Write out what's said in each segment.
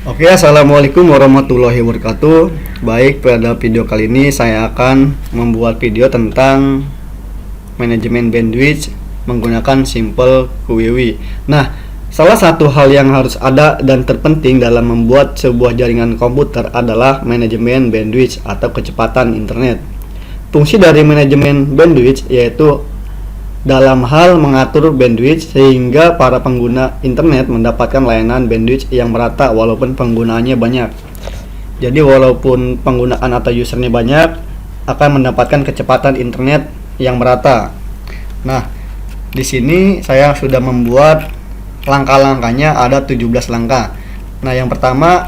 Oke, assalamualaikum warahmatullahi wabarakatuh. Baik, pada video kali ini saya akan membuat video tentang manajemen bandwidth menggunakan Simple QWW. Nah, salah satu hal yang harus ada dan terpenting dalam membuat sebuah jaringan komputer adalah manajemen bandwidth atau kecepatan internet. Fungsi dari manajemen bandwidth yaitu dalam hal mengatur bandwidth sehingga para pengguna internet mendapatkan layanan bandwidth yang merata walaupun penggunaannya banyak. Jadi walaupun penggunaan atau usernya banyak akan mendapatkan kecepatan internet yang merata. Nah, di sini saya sudah membuat langkah-langkahnya, ada 17 langkah. Nah, yang pertama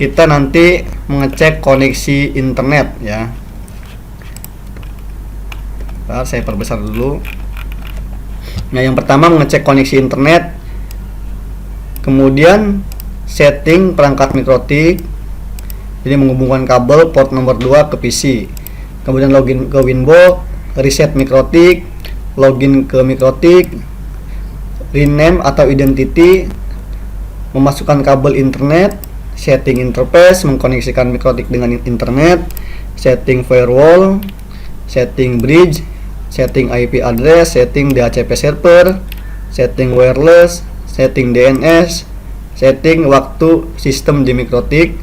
kita nanti mengecek koneksi internet ya. Saya perbesar dulu. Nah, yang pertama mengecek koneksi internet, kemudian setting perangkat mikrotik, jadi menghubungkan kabel port nomor 2 ke PC, kemudian login ke Winbox, reset mikrotik, login ke mikrotik, rename atau identity, memasukkan kabel internet, setting interface, mengkoneksikan mikrotik dengan internet, setting firewall, setting bridge, setting IP address, setting DHCP server, setting wireless, setting DNS, setting waktu sistem di mikrotik,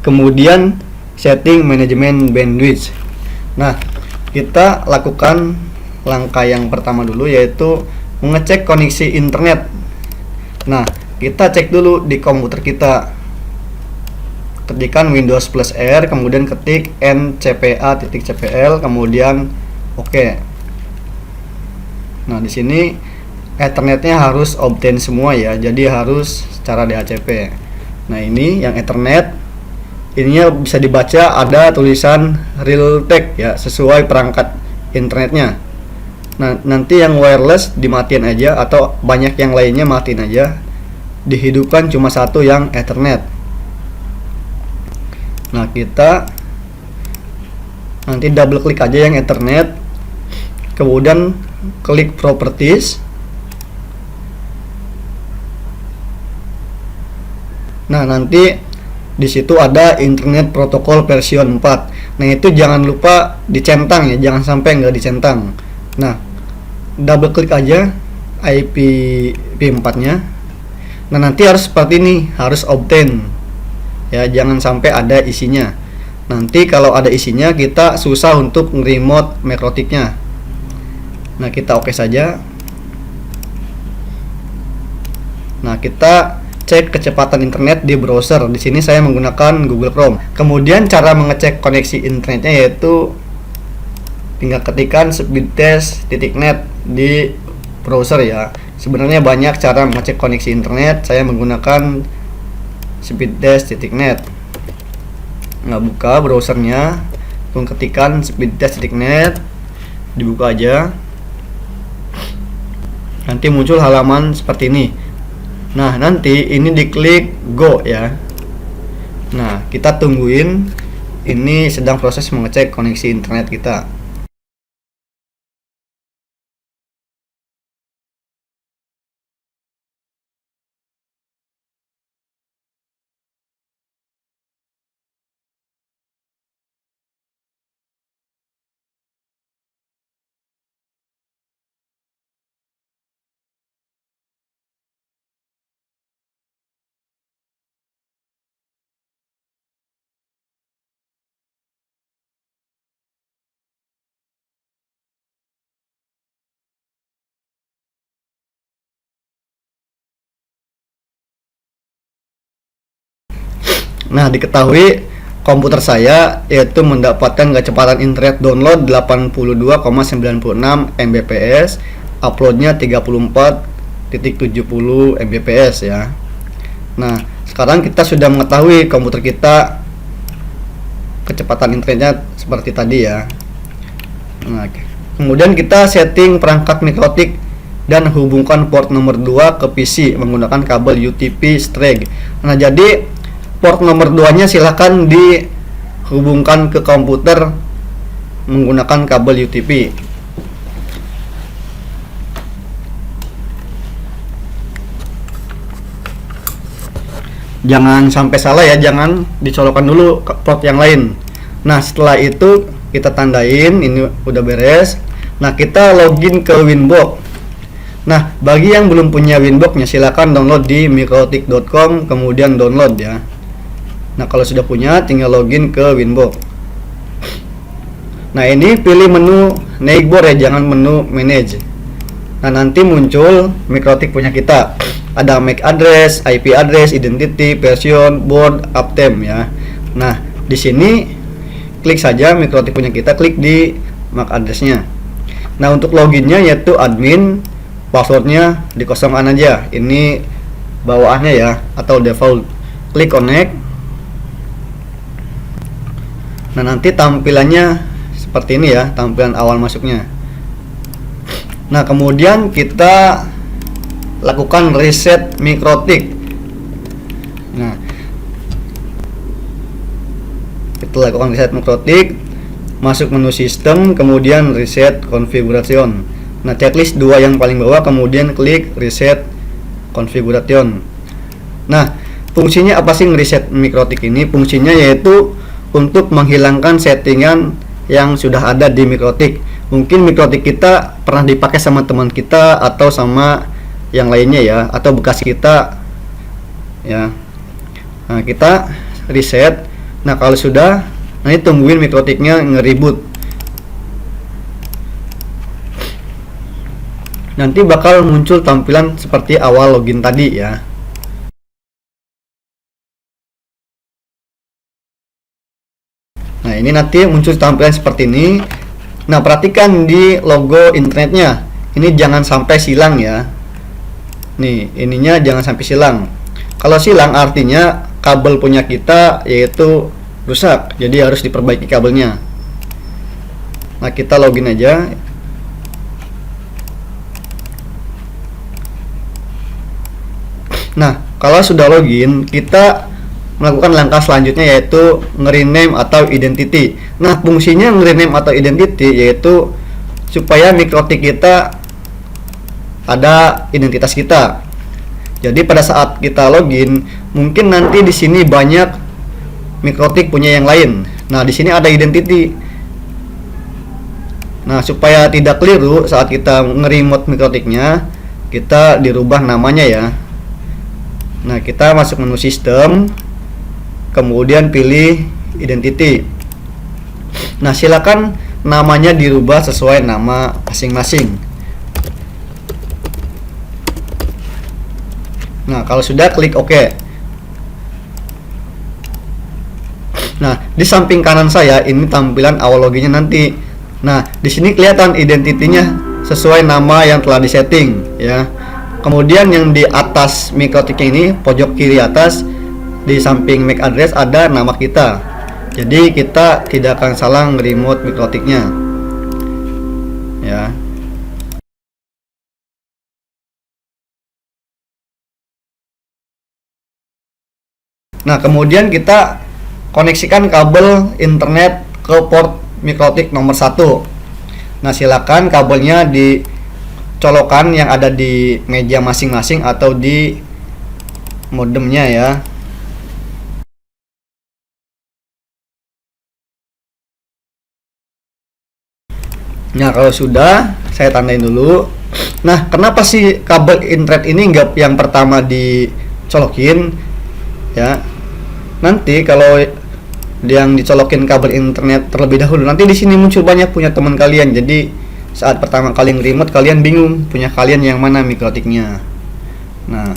kemudian setting manajemen bandwidth. Nah, kita lakukan langkah yang pertama dulu, yaitu mengecek koneksi internet. Nah, kita cek dulu di komputer kita. Ketikkan Windows plus R, kemudian ketik ncpa.cpl, kemudian oke. Nah, di sini Ethernetnya harus obtain semua ya, jadi harus secara DHCP. Nah, ini yang Ethernet, ininya bisa dibaca ada tulisan Realtek ya, sesuai perangkat internetnya. Nah, nanti yang wireless dimatiin aja, atau banyak yang lainnya matiin aja, dihidupkan cuma satu yang Ethernet. Nah, kita nanti double klik aja yang Ethernet, kemudian klik properties. Nah, nanti di situ ada internet protokol version 4. Nah, itu jangan lupa dicentang ya, jangan sampai nggak dicentang. Nah, double klik aja IPv4-nya. Nah, nanti harus seperti ini, harus obtain ya, jangan sampai ada isinya. Nanti kalau ada isinya kita susah untuk nge-remote mikrotiknya. Nah, kita oke saja. Nah, kita cek kecepatan internet di browser. Di sini saya menggunakan Google Chrome. Kemudian cara mengecek koneksi internetnya yaitu tinggal ketikkan speedtest.net di browser ya. Sebenarnya banyak cara mengecek koneksi internet. Saya menggunakan speedtest.net. Nah, buka browsernya, kemudian ketikkan speedtest.net, dibuka aja. Nanti muncul halaman seperti ini. Nah, nanti ini diklik go ya. Nah, kita tungguin, ini sedang proses mengecek koneksi internet kita. Nah, diketahui komputer saya yaitu mendapatkan kecepatan internet download 82,96 Mbps, uploadnya 34,70 Mbps ya. Nah, sekarang kita sudah mengetahui komputer kita kecepatan internetnya seperti tadi ya. Nah, kemudian kita setting perangkat mikrotik dan hubungkan port nomor 2 ke PC menggunakan kabel UTP straight. Nah, jadi port nomor 2-nya silahkan dihubungkan ke komputer menggunakan kabel UTP. Jangan sampai salah ya, jangan dicolokkan dulu ke port yang lain. Nah, setelah itu kita tandain ini udah beres. Nah, kita login ke Winbox. Nah, bagi yang belum punya Winbox-nya silakan download di mikrotik.com kemudian download ya. Nah, kalau sudah punya tinggal login ke Winbox. Nah, ini pilih menu Neighbor ya, jangan menu Manage. Nah, nanti muncul mikrotik punya kita. Ada MAC address, IP address, identity, version, board, uptime ya. Nah, di sini klik saja mikrotik punya kita, klik di MAC address-nya. Nah, untuk loginnya yaitu admin, passwordnya dikosongkan aja. Ini bawaannya ya, atau default. Klik connect. Nah, nanti tampilannya seperti ini ya, tampilan awal masuknya. Nah, kemudian kita lakukan reset mikrotik. Nah, kita lakukan reset mikrotik, masuk menu sistem, kemudian reset configuration. Nah, checklist 2 yang paling bawah, kemudian klik reset configuration. Nah, fungsinya apa sih reset mikrotik ini? Fungsinya yaitu untuk menghilangkan settingan yang sudah ada di mikrotik. Mungkin mikrotik kita pernah dipakai sama teman kita atau sama yang lainnya ya, atau bekas kita ya. Nah, kita reset. Nah, kalau sudah, nanti tungguin mikrotiknya nge-reboot. Nanti bakal muncul tampilan seperti awal login tadi ya. Nah, ini nanti muncul tampilan seperti ini. Nah, perhatikan di logo internetnya. Ini jangan sampai silang ya. Nih, ininya jangan sampai silang. Kalau silang artinya kabel punya kita yaitu rusak. Jadi harus diperbaiki kabelnya. Nah, kita login aja. Nah, kalau sudah login, kita melakukan langkah selanjutnya yaitu nge-rename atau identity. Nah, fungsinya nge-rename atau identity yaitu supaya mikrotik kita ada identitas kita. Jadi pada saat kita login, mungkin nanti di sini banyak mikrotik punya yang lain. Nah, di sini ada identity. Nah, supaya tidak keliru saat kita nge-remote mikrotiknya, kita dirubah namanya ya. Nah, kita masuk menu sistem, kemudian pilih identity. Nah, silakan namanya dirubah sesuai nama masing-masing. Nah, kalau sudah klik OK. Nah, di samping kanan saya ini tampilan awal loginnya nanti. Nah, di sini kelihatan identitinya sesuai nama yang telah disetting ya. Kemudian yang di atas mikrotiknya ini pojok kiri atas di samping MAC address ada nama kita. Jadi kita tidak akan salah remote mikrotiknya. Ya. Nah, kemudian kita koneksikan kabel internet ke port mikrotik nomor 1. Nah, silakan kabelnya dicolokkan yang ada di meja masing-masing atau di modemnya ya. Nah, kalau sudah, saya tandain dulu. Nah, kenapa sih kabel internet ini nggak yang pertama dicolokin ya? Nanti kalau yang dicolokin kabel internet terlebih dahulu, nanti di sini muncul banyak punya teman kalian. Jadi saat pertama kali nge-remote kalian bingung punya kalian yang mana mikrotiknya. Nah,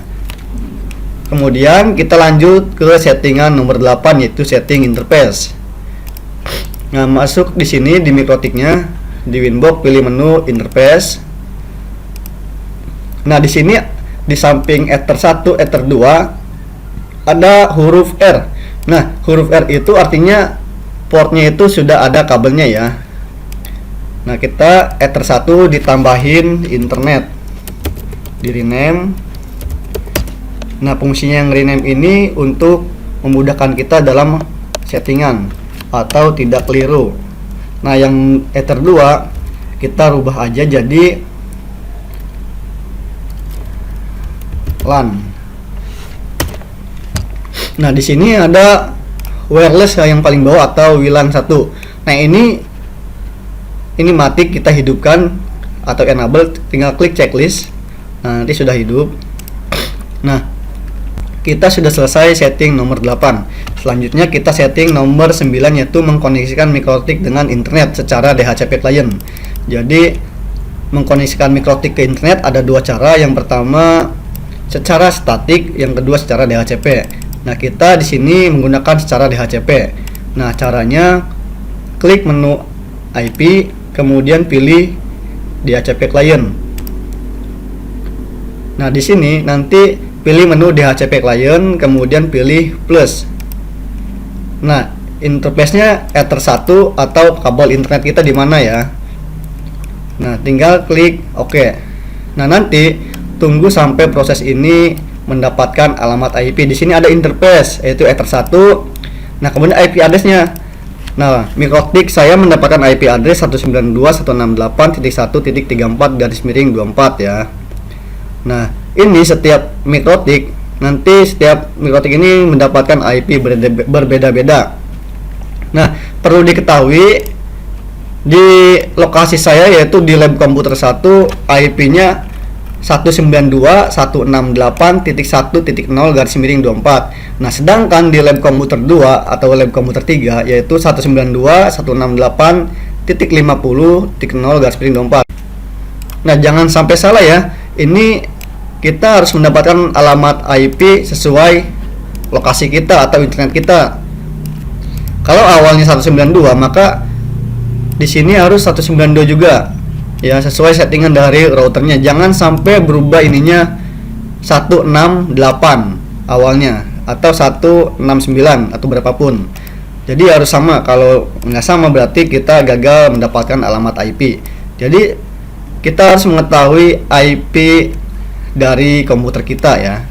kemudian kita lanjut ke settingan nomor 8 yaitu setting interface. Nah, masuk di sini di mikrotiknya, di Winbox pilih menu interface. Nah, di sini di samping Ether 1, Ether 2 ada huruf R. Nah, huruf R itu artinya portnya itu sudah ada kabelnya ya. Nah, kita Ether 1 ditambahin internet, di rename. Nah, fungsinya yang rename ini untuk memudahkan kita dalam settingan atau tidak keliru. Nah, yang Ether 2 kita rubah aja jadi LAN. Nah, di sini ada wireless yang paling bawah atau WLAN 1. Nah, ini mati, kita hidupkan atau enable, tinggal klik checklist. Nah, nanti sudah hidup. Nah, kita sudah selesai setting nomor 8. Selanjutnya kita setting nomor 9, yaitu mengkoneksikan mikrotik dengan internet secara DHCP client. Jadi mengkoneksikan mikrotik ke internet ada dua cara. Yang pertama secara statik, yang kedua secara DHCP. Nah, kita di sini menggunakan secara DHCP. Nah, caranya klik menu IP, kemudian pilih DHCP client. Nah, di sini nanti pilih menu DHCP client, kemudian pilih plus. Nah, interface-nya Ether 1 atau kabel internet kita di mana ya. Nah, tinggal klik OK. Nah, nanti tunggu sampai proses ini mendapatkan alamat IP. Di sini ada interface yaitu Ether 1. Nah, kemudian IP address-nya. Nah, mikrotik saya mendapatkan IP address 192.168.1.34/24 ya. Nah, ini setiap mikrotik, nanti setiap mikrotik ini mendapatkan IP berbeda-beda. Nah, perlu diketahui di lokasi saya yaitu di lab komputer 1, IP-nya 192.168.1.0/24. Nah, sedangkan di lab komputer 2 atau lab komputer 3 yaitu 192.168.50.0/24. Nah, jangan sampai salah ya. Ini kita harus mendapatkan alamat IP sesuai lokasi kita atau internet kita. Kalau awalnya 192, maka di sini harus 192 juga. Ya, sesuai settingan dari routernya. Jangan sampai berubah ininya 168 awalnya atau 169 atau berapapun. Jadi harus sama. Kalau nggak sama berarti kita gagal mendapatkan alamat IP. Jadi kita harus mengetahui IP dari komputer kita ya.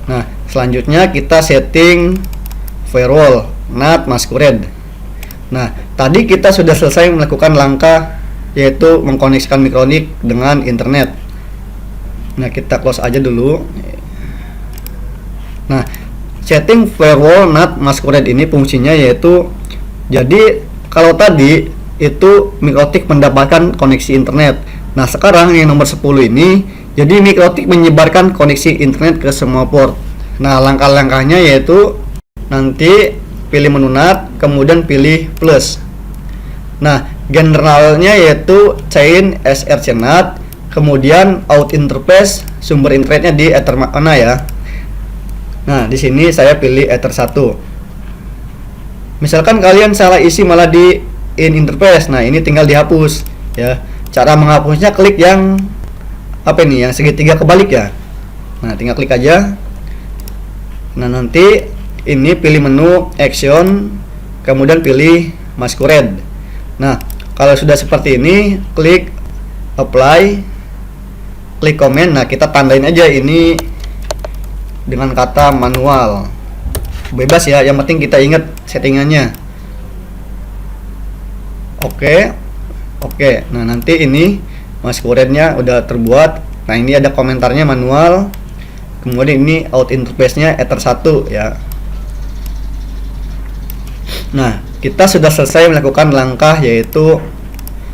Nah, selanjutnya kita setting firewall NAT masquerade. Nah, tadi kita sudah selesai melakukan langkah yaitu mengkoneksikan mikrotik dengan internet. Nah, kita close aja dulu. Nah, setting firewall NAT masquerade ini fungsinya yaitu, jadi kalau tadi itu mikrotik mendapatkan koneksi internet. Nah, sekarang yang nomor 10 ini, jadi mikrotik menyebarkan koneksi internet ke semua port. Nah, langkah-langkahnya yaitu nanti pilih menu NAT, kemudian pilih plus. Nah, generalnya yaitu chain SRC NAT, kemudian out interface, sumber internetnya di Ether mana ya. Nah, di sini saya pilih Ether 1. Misalkan kalian salah isi malah di in interface, nah ini tinggal dihapus ya. Cara menghapusnya klik yang apa ini, yang segitiga kebalik ya. Nah, tinggal klik aja. Nah, nanti ini pilih menu action, kemudian pilih masquerade. Nah, kalau sudah seperti ini, klik apply, klik comment. Nah, kita tandain aja ini dengan kata manual, bebas ya, yang penting kita ingat settingannya. Oke. Nah, nanti ini masquerade-nya udah terbuat. Nah, ini ada komentarnya manual. Kemudian ini out interface-nya Ether 1 ya. Nah, kita sudah selesai melakukan langkah yaitu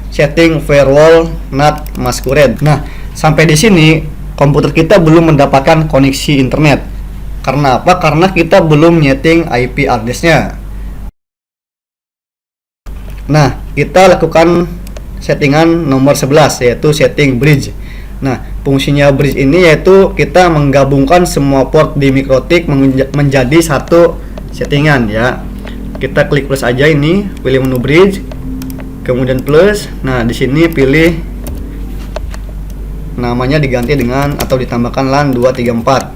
setting firewall NAT masquerade. Nah, sampai di sini komputer kita belum mendapatkan koneksi internet. Karena apa? Karena kita belum nyeting IP address-nya. Nah, kita lakukan settingan nomor 11 yaitu setting bridge. Nah, fungsinya bridge ini yaitu kita menggabungkan semua port di mikrotik menjadi satu settingan ya. Kita klik plus aja ini, pilih menu bridge, kemudian plus. Nah, di sini pilih namanya diganti dengan atau ditambahkan LAN 234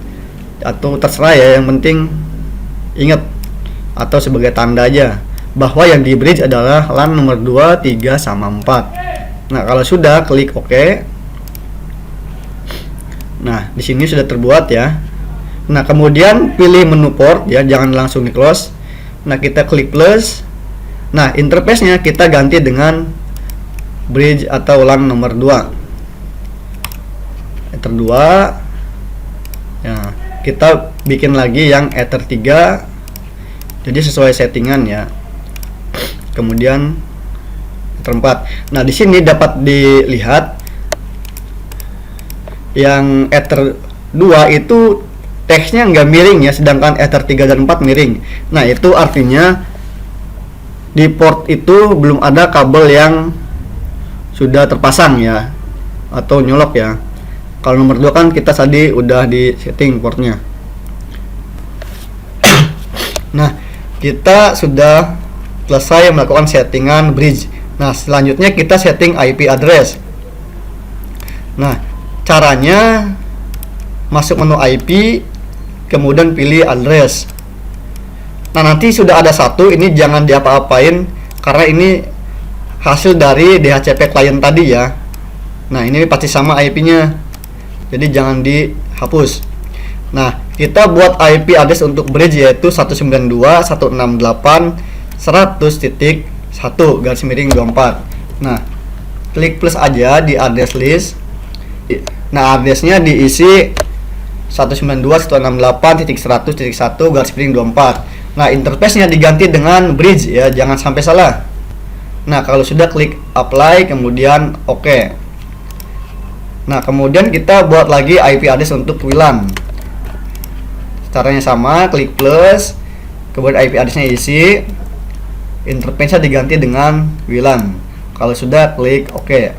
atau terserah ya, yang penting ingat atau sebagai tanda aja bahwa yang di bridge adalah LAN nomor 2, 3, sama 4. Nah, kalau sudah klik OK. Nah, di sini sudah terbuat ya. Nah, kemudian pilih menu port ya, jangan langsung di close. Nah, kita klik plus. Nah, interface-nya kita ganti dengan bridge atau LAN nomor 2. Ether 2. Ya. kita bikin lagi yang Ether 3. Jadi sesuai settingan ya. Kemudian Ether 4. Nah, di sini dapat dilihat yang Ether 2 itu teksnya nggak miring ya, sedangkan Ether 3 dan 4 miring. Nah, itu artinya di port itu belum ada kabel yang sudah terpasang ya, atau nyolok ya. Kalau nomor 2 kan kita tadi udah di setting portnya. Nah, kita sudah selesai melakukan settingan bridge. Nah, selanjutnya kita setting IP address. Nah, caranya masuk menu IP, kemudian pilih address. Nah, nanti sudah ada satu, ini jangan diapa-apain karena ini hasil dari DHCP client tadi ya. Nah, ini pasti sama IP-nya, jadi jangan dihapus. Nah, kita buat IP address untuk bridge yaitu 192.168.100.1 Nah, klik plus aja di address list. Nah, addressnya diisi 192.168.100.1 Nah, interface-nya diganti dengan bridge ya, jangan sampai salah. Nah, kalau sudah klik apply, kemudian oke. Nah, kemudian kita buat lagi IP address untuk WLAN. Caranya sama, klik plus, kemudian IP address-nya isi, interface-nya diganti dengan WLAN. Kalau sudah, klik oke.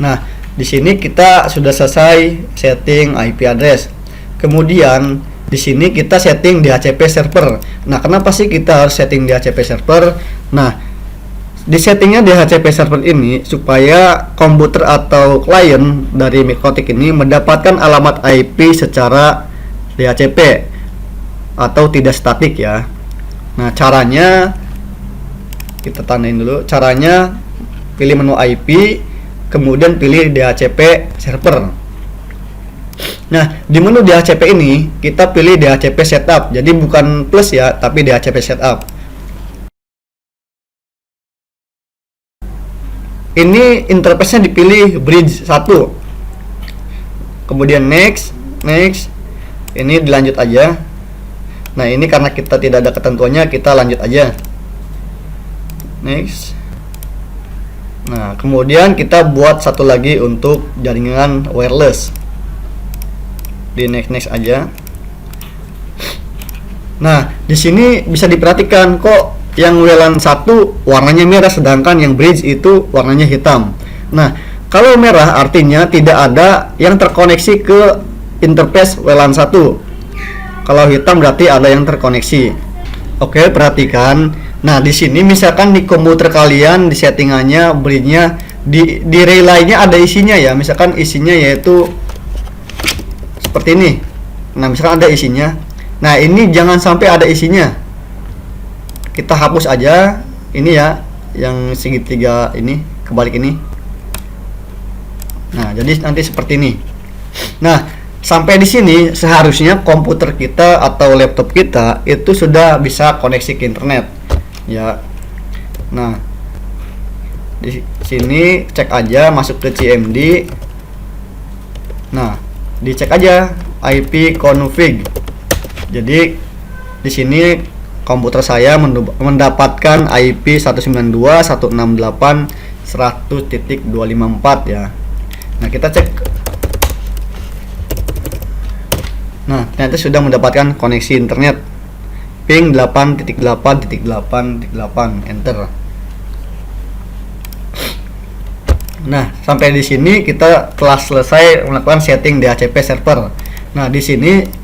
Nah, di sini kita sudah selesai setting IP address. Kemudian di sini kita setting DHCP server. Nah, kenapa sih kita harus setting DHCP server? Nah, di settingnya DHCP server ini supaya komputer atau klien dari Mikrotik ini mendapatkan alamat IP secara DHCP atau tidak statik ya. Nah, caranya kita tandain dulu. Caranya pilih menu IP, kemudian pilih DHCP server. Nah, di menu DHCP ini kita pilih DHCP setup. Jadi bukan plus ya, tapi DHCP setup. Ini interface-nya dipilih bridge 1. Kemudian next. Ini dilanjut aja. Nah, ini karena kita tidak ada ketentuannya, kita lanjut aja. Next. Nah, kemudian kita buat satu lagi untuk jaringan wireless. Di next aja. Nah, di sini bisa diperhatikan kok yang WLAN 1 warnanya merah sedangkan yang bridge itu warnanya hitam. Nah, kalau merah artinya tidak ada yang terkoneksi ke interface WLAN 1. Kalau hitam berarti ada yang terkoneksi. Oke, perhatikan. Nah, di sini misalkan di komputer kalian di settingannya bridge-nya di relay-nya ada isinya ya. Misalkan isinya yaitu seperti ini. Nah, misalkan ada isinya. Nah, ini jangan sampai ada isinya. Kita hapus aja ini ya, yang segitiga ini, kebalik ini. Nah, jadi nanti seperti ini. Nah, sampai di sini seharusnya komputer kita atau laptop kita itu sudah bisa koneksi ke internet. Ya. Nah, di sini cek aja, masuk ke CMD. Nah, dicek aja IP config. Jadi di sini komputer saya mendapatkan IP 192.168.100.254 ya. Nah, kita cek. Nah, ternyata sudah mendapatkan koneksi internet. Ping 8.8.8.8, enter. Nah, sampai di sini kita telah selesai melakukan setting DHCP server. Nah, di sini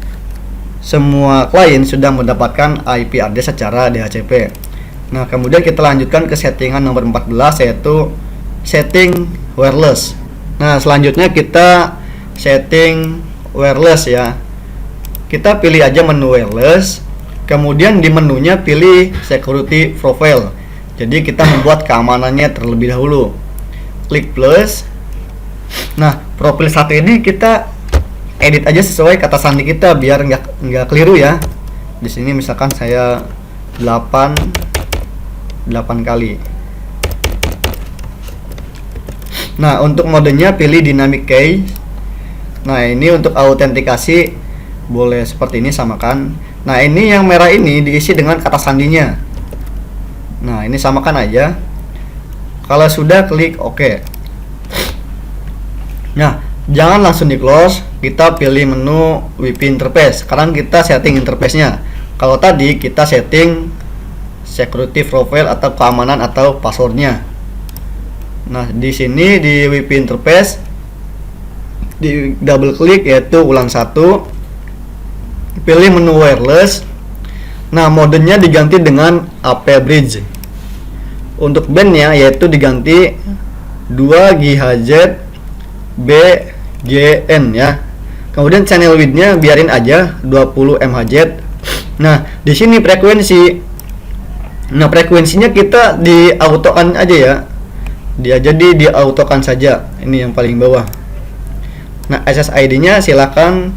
semua klien sudah mendapatkan IP address secara DHCP. Nah, kemudian kita lanjutkan ke settingan nomor 14 yaitu setting wireless. Nah, selanjutnya kita setting wireless ya. Kita pilih aja menu wireless, kemudian di menunya pilih security profile. Jadi kita membuat keamanannya terlebih dahulu. Klik plus. Nah, profil satu ini kita edit aja sesuai kata sandi kita biar nggak keliru ya. Di sini misalkan saya 8 kali. Nah, untuk modenya pilih dynamic key. Nah, ini untuk autentikasi boleh seperti ini, samakan. Nah, ini yang merah ini diisi dengan kata sandinya. Nah, ini samakan aja. Kalau sudah, klik OK. Nah, jangan langsung di close, kita pilih menu WP interface. Sekarang kita setting interface-nya. Kalau tadi kita setting security profile atau keamanan atau passwordnya. Nah, di sini di WP interface di double klik, yaitu ulang 1, pilih menu wireless. Nah, modenya diganti dengan AP bridge. Untuk bandnya yaitu diganti 2 GHz BGN ya. Kemudian channel width-nya biarin aja 20 MHz. Nah, di sini frekuensi. Nah, frekuensinya kita di autokan aja ya. Jadi di autokan saja. Ini yang paling bawah. Nah, SSID-nya silakan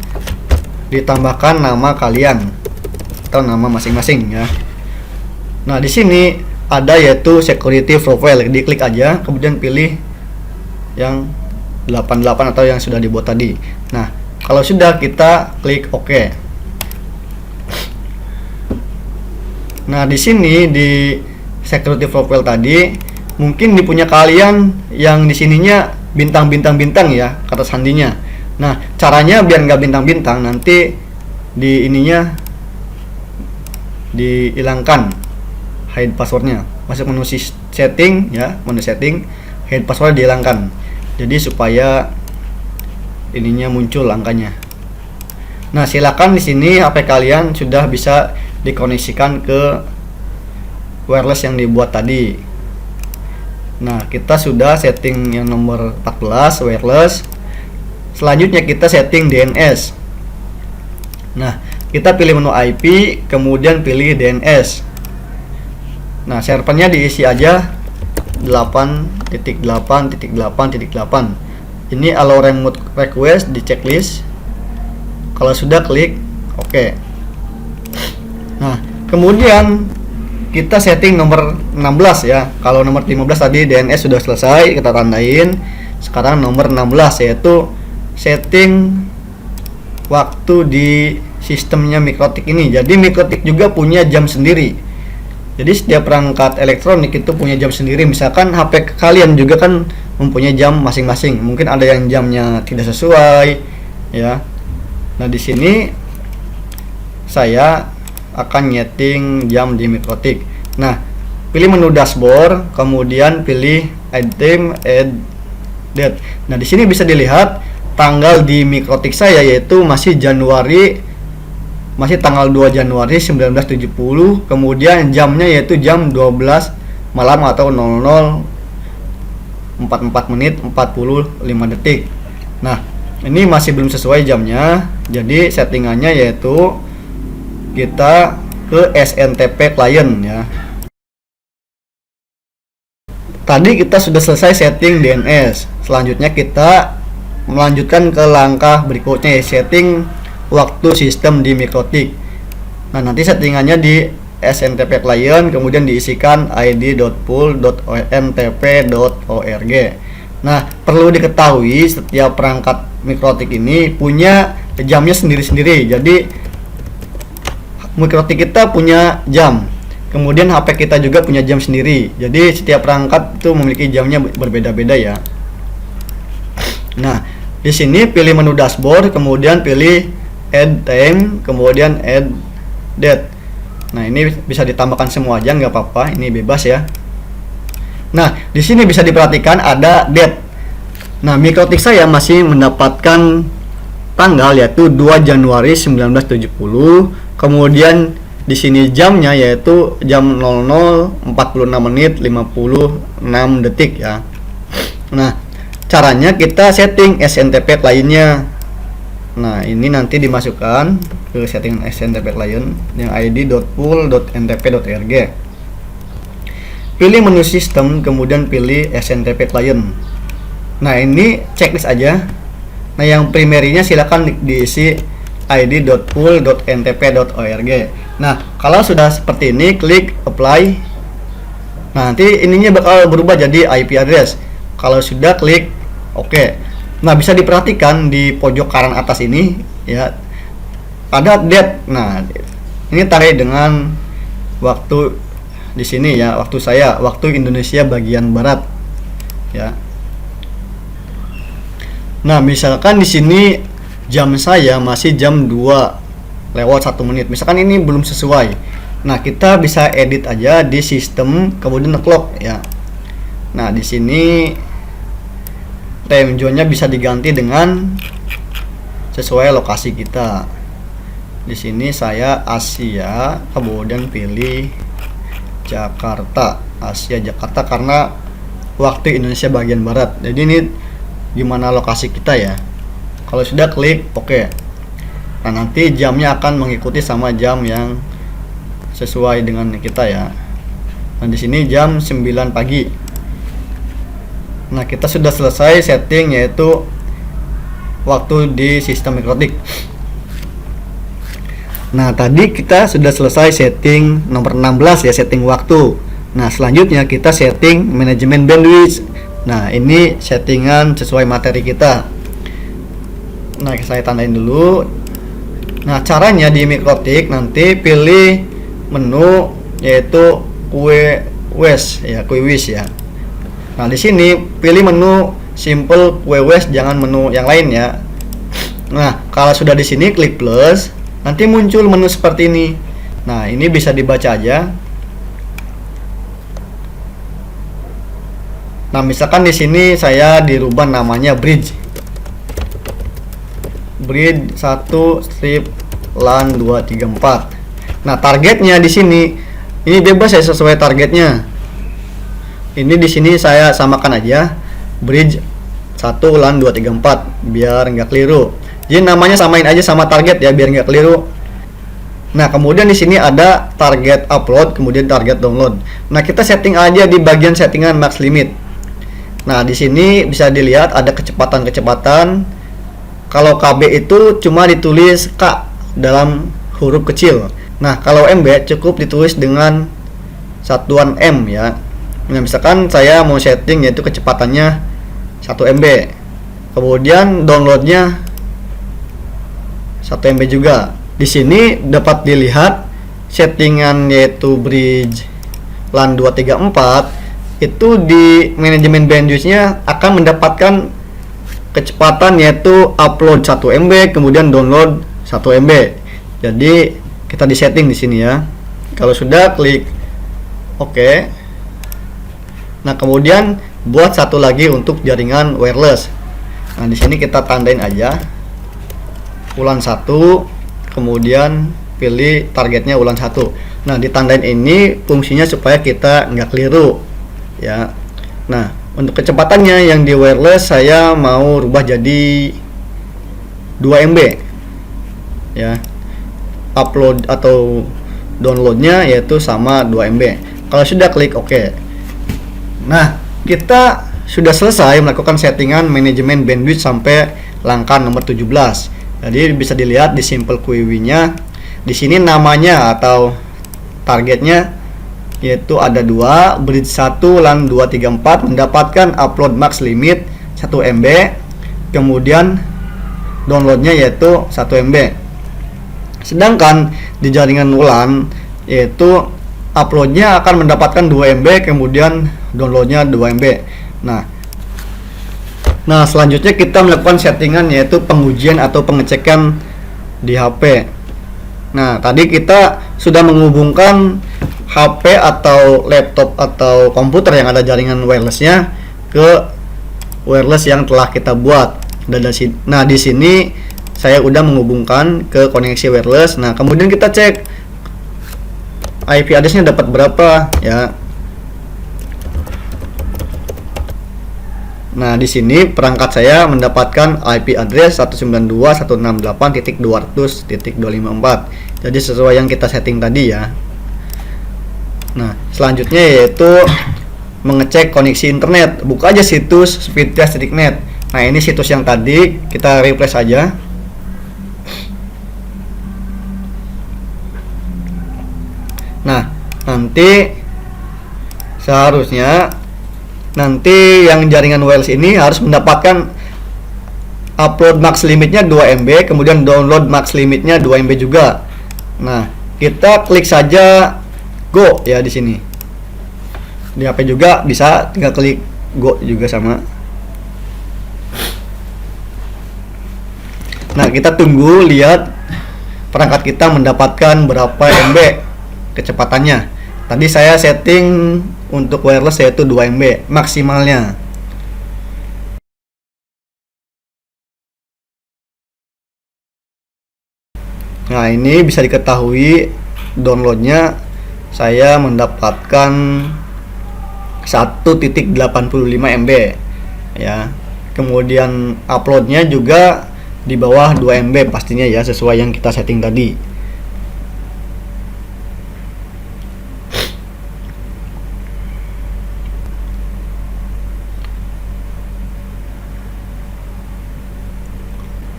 ditambahkan nama kalian atau nama masing-masing ya. Nah, di sini ada yaitu security profile. Diklik aja, kemudian pilih yang 88 atau yang sudah dibuat tadi. Nah, kalau sudah, kita klik OK. Nah, di sini di security profile tadi mungkin di punya kalian yang di sininya bintang-bintang ya kata sandinya. Nah, caranya biar nggak bintang-bintang, nanti di ininya dihilangkan hide passwordnya. Masuk menu setting ya, menu setting, hide password dihilangkan. Jadi supaya ininya muncul angkanya. Nah, silakan di sini HP kalian sudah bisa dikoneksikan ke wireless yang dibuat tadi. Nah, kita sudah setting yang nomor 14 wireless. Selanjutnya kita setting DNS. Nah, kita pilih menu IP, kemudian pilih DNS. Nah, servernya diisi aja 8.8.8.8. Ini allow remote request di checklist. Kalau sudah, klik OK. Nah, kemudian kita setting nomor 16 ya. Kalau nomor 15 tadi DNS sudah selesai, kita tandain. Sekarang nomor 16 yaitu setting waktu di sistemnya Mikrotik ini. Jadi Mikrotik juga punya jam sendiri. Jadi setiap perangkat elektronik itu punya jam sendiri. Misalkan HP kalian juga kan mempunyai jam masing-masing. Mungkin ada yang jamnya tidak sesuai ya. Nah, di sini saya akan nyeting jam di Mikrotik. Nah, pilih menu dashboard, kemudian pilih item add date. Nah, di sini bisa dilihat tanggal di Mikrotik saya yaitu masih tanggal 2 Januari 1970, kemudian jamnya yaitu jam 12 malam atau 00:44 menit 45 detik. Nah, ini masih belum sesuai jamnya. Jadi settingannya yaitu kita ke SNTP client ya. Tadi kita sudah selesai setting DNS. Selanjutnya kita melanjutkan ke langkah berikutnya, setting waktu sistem di Mikrotik. Nah, nanti settingannya di SNTP client, kemudian diisikan id.pool.ntp.org. Nah, perlu diketahui setiap perangkat Mikrotik ini punya jamnya sendiri-sendiri. Jadi Mikrotik kita punya jam, kemudian HP kita juga punya jam sendiri. Jadi setiap perangkat itu memiliki jamnya berbeda-beda ya. Nah, di sini pilih menu dashboard, kemudian pilih add time, kemudian add date. Nah, ini bisa ditambahkan semua aja, nggak apa-apa, ini bebas ya. Nah, di sini bisa diperhatikan ada date. Nah, Mikrotik saya masih mendapatkan tanggal yaitu 2 Januari 1970. Kemudian di sini jamnya yaitu jam 00:46 menit 56 detik ya. Nah, caranya kita setting SNTP client-nya. Nah, ini nanti dimasukkan ke setting SNTP client yang id.pool.ntp.org. Pilih menu sistem, kemudian pilih SNTP client. Nah, ini checklist aja. Nah, yang primerinya silakan diisi id.pool.ntp.org. Nah, kalau sudah seperti ini, klik apply. Nah, nanti ininya bakal berubah jadi IP address. Kalau sudah, klik OK. Nah, bisa diperhatikan di pojok kanan atas ini ya, ada date. Nah, ini tarik dengan waktu di sini ya, waktu saya, waktu Indonesia bagian barat ya. Nah, misalkan di sini jam saya masih jam 2 lewat 1 menit. Misalkan ini belum sesuai. Nah, kita bisa edit aja di sistem kemudian clock ya. Nah, di sini time zone-nya bisa diganti dengan sesuai lokasi kita. Di sini saya Asia, kemudian pilih Jakarta, Asia Jakarta karena waktu Indonesia bagian barat. Jadi ini gimana lokasi kita ya. Kalau sudah klik oke. Nah, nanti jamnya akan mengikuti sama jam yang sesuai dengan kita ya. Nah, di sini jam 9 pagi. Nah, kita sudah selesai setting yaitu waktu di sistem mikrotik. Nah, tadi kita sudah selesai setting nomor 16 ya, setting waktu. Nah, selanjutnya kita setting manajemen bandwidth. Nah, ini settingan sesuai materi kita. Nah, saya tandain dulu. Nah, caranya di mikrotik nanti pilih menu yaitu QWES ya, QWES ya. Nah, di sini pilih menu simple QWES, jangan menu yang lain ya. Nah, kalau sudah di sini klik plus, nanti muncul menu seperti ini. Nah, ini bisa dibaca aja. Nah, misalkan di sini saya dirubah namanya bridge 1 strip LAN 234. Nah, targetnya di sini ini bebas ya, sesuai targetnya. Ini di sini saya samakan aja bridge 1 LAN 234 biar nggak keliru. Jadi namanya samain aja sama target ya biar nggak keliru. Nah, kemudian di sini ada target upload, kemudian target download. Nah, kita setting aja di bagian settingan max limit. Nah, di sini bisa dilihat ada kecepatan-kecepatan. Kalau KB itu cuma ditulis K dalam huruf kecil. Nah, kalau MB cukup ditulis dengan satuan M ya. Nah, misalkan saya mau setting yaitu kecepatannya 1 MB. Kemudian downloadnya 1 MB juga. Di sini dapat dilihat settingan yaitu bridge LAN 234 itu di manajemen bandwidth-nya akan mendapatkan kecepatan yaitu upload 1 MB kemudian download 1 MB. Jadi kita disetting di sini ya. Kalau sudah klik oke. Nah, kemudian buat satu lagi untuk jaringan wireless. Nah, di sini kita tandain aja ulan 1, kemudian pilih targetnya ulan 1. Nah, ditandain ini fungsinya supaya kita nggak keliru ya. Nah, untuk kecepatannya yang di wireless saya mau rubah jadi 2 MB ya. Upload atau downloadnya yaitu sama 2 MB. Kalau sudah klik oke. Nah, kita sudah selesai melakukan settingan manajemen bandwidth sampai langkah nomor 17. Jadi bisa dilihat di simple QW-nya. Di sini namanya atau targetnya yaitu ada 2, bridge 1 LAN 234 mendapatkan upload max limit 1 MB, kemudian downloadnya yaitu 1 MB. Sedangkan di jaringan LAN yaitu uploadnya akan mendapatkan 2 MB, kemudian downloadnya 2 MB. Nah, selanjutnya kita melakukan settingan yaitu pengujian atau pengecekan di HP. Nah, tadi kita sudah menghubungkan HP atau laptop atau komputer yang ada jaringan wirelessnya ke wireless yang telah kita buat. Nah, di sini saya udah menghubungkan ke koneksi wireless. Nah, kemudian kita cek IP address-nya dapat berapa ya. Nah, di sini perangkat saya mendapatkan IP address 192.168.200.254. Jadi sesuai yang kita setting tadi ya. Nah, selanjutnya yaitu mengecek koneksi internet. Buka aja situs speedtest.net. Nah, ini situs yang tadi kita refresh aja. Nah, nanti seharusnya yang jaringan wireless ini harus mendapatkan upload max limitnya 2 MB, kemudian download max limitnya 2 MB juga. Nah, kita klik saja go ya di sini. Di HP juga bisa, tinggal klik go juga sama. Nah, kita tunggu lihat perangkat kita mendapatkan berapa MB kecepatannya. Tadi saya setting untuk wireless yaitu 2 MB maksimalnya. Nah, ini bisa diketahui downloadnya saya mendapatkan 1.85 MB ya. Kemudian uploadnya juga di bawah 2 MB pastinya ya, sesuai yang kita setting tadi.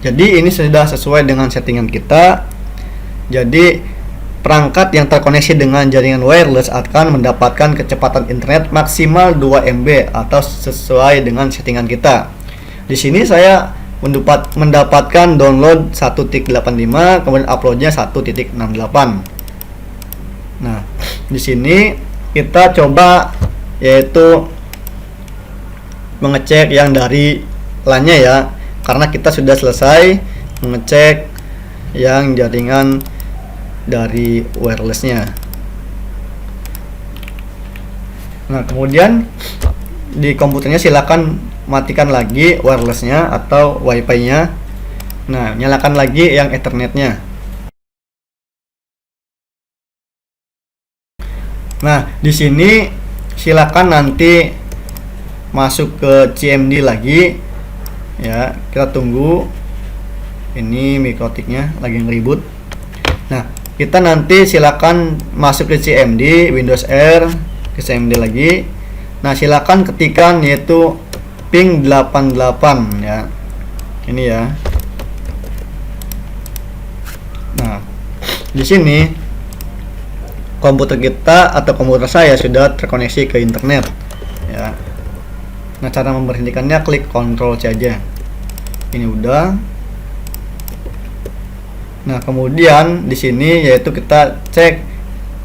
Jadi ini sudah sesuai dengan settingan kita. Jadi perangkat yang terkoneksi dengan jaringan wireless akan mendapatkan kecepatan internet maksimal 2 MB atau sesuai dengan settingan kita. Di sini saya mendapatkan download 1.85, kemudian uploadnya 1.68. Nah, di sini kita coba yaitu mengecek yang dari LAN-nya ya, karena kita sudah selesai mengecek yang jaringan dari wirelessnya. Nah, kemudian di komputernya silakan matikan lagi wirelessnya atau wifi-nya. Nah, nyalakan lagi yang ethernetnya. Nah, di sini silakan nanti masuk ke CMD lagi ya. Kita tunggu, ini mikrotiknya lagi ngeribut. Nah, kita nanti silakan masuk ke CMD Windows R, ke CMD lagi. Nah, silakan ketikkan yaitu ping 88 ya. Ini ya. Nah, di sini komputer kita atau komputer saya sudah terkoneksi ke internet ya. Nah, cara memberhentikannya klik Ctrl C aja. Ini udah. Nah, kemudian di sini yaitu kita cek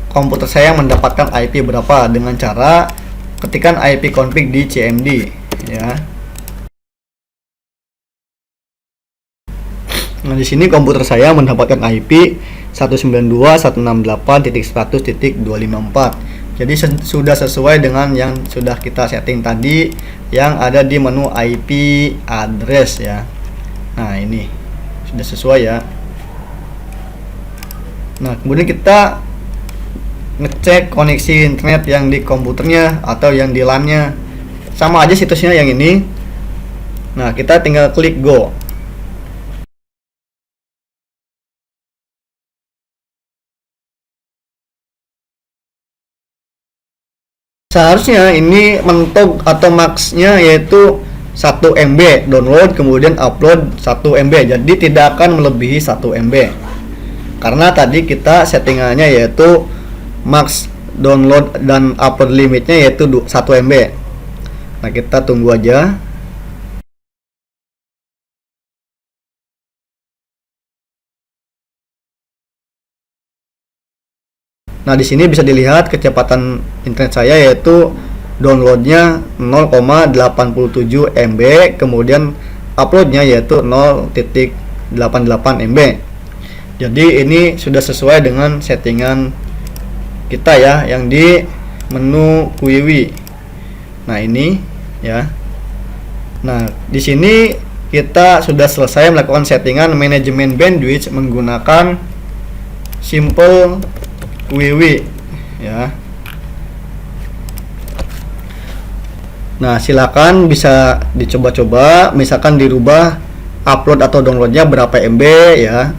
komputer saya mendapatkan IP berapa dengan cara ketikkan IP config di CMD ya. Nah, di sini komputer saya mendapatkan IP 192.168.100.254. Jadi sudah sesuai dengan yang sudah kita setting tadi yang ada di menu IP address ya. Nah, ini sudah sesuai ya. Nah, kemudian kita ngecek koneksi internet yang di komputernya atau yang di LAN-nya. Sama aja situsnya yang ini. Nah, kita tinggal klik go. Seharusnya ini mentok atau max-nya yaitu 1 MB download, kemudian upload 1 MB. Jadi tidak akan melebihi 1 MB. Karena tadi kita settingannya yaitu max download dan upload limitnya yaitu 1 MB. Nah, kita tunggu aja. Nah, di sini bisa dilihat kecepatan internet saya yaitu downloadnya 0,87 MB, kemudian uploadnya yaitu 0.88 MB. Jadi ini sudah sesuai dengan settingan kita ya yang di menu QWIRI. Nah, ini ya. Nah, di sini kita sudah selesai melakukan settingan manajemen bandwidth menggunakan simple QWIRI ya. Nah, silakan bisa dicoba-coba, misalkan dirubah upload atau downloadnya berapa MB ya.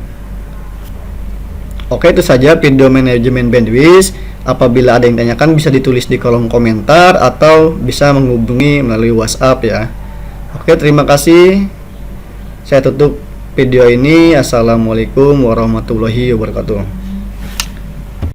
Oke, itu saja video manajemen bandwidth. Apabila ada yang tanyakan bisa ditulis di kolom komentar atau bisa menghubungi melalui WhatsApp ya. Oke, terima kasih. Saya tutup video ini. Assalamualaikum warahmatullahi wabarakatuh.